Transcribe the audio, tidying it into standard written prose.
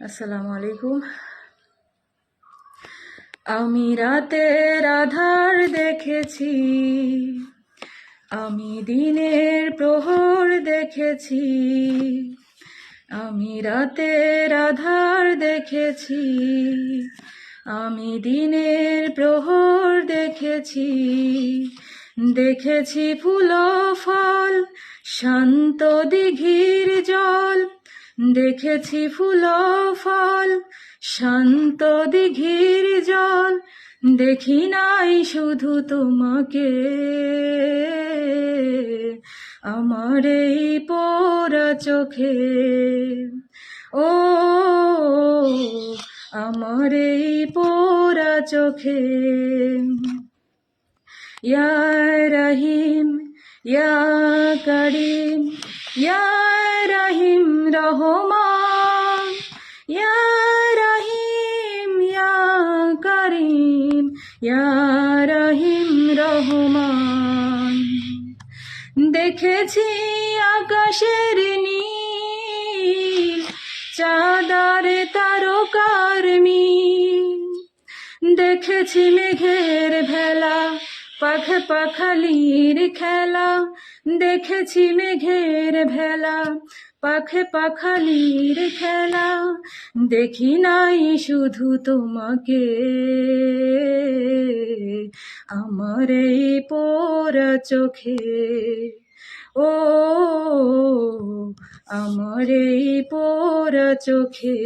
আসসালামু আলাইকুম। আমি রাতের আধার দেখেছি, আমি দিনের প্রহর দেখেছি। আমি রাতের আধার দেখেছি, আমি দিনের প্রহর দেখেছি। দেখেছি ফুল ফল, শান্ত দিঘির জল। দেখেছি ফুল ফল, শান্ত দিঘির জল। দেখি নাই শুধু তোমাকে, আমার এই পোড়া চোখে। ও আমার এই পোড়া চোখে। ইয়া রহিম, ইয়া করিম, ইয়া রহিম রহমান। ইয়া রহিম, ইয়া করিম, ইয়া রহিম রহমান। দেখেছি আকাশের নীল, চাঁদার তারকার মিল। দেখেছি মেঘের ভেলা, পাখ পাখালির খেলা। দেখেছি মেঘের ভেলা, পাখ পাখালির খেলা। দেখি নাই শুধু তোমাকে, আমার এই পোড়া চোখে। ও আমার এই পোড়া চোখে।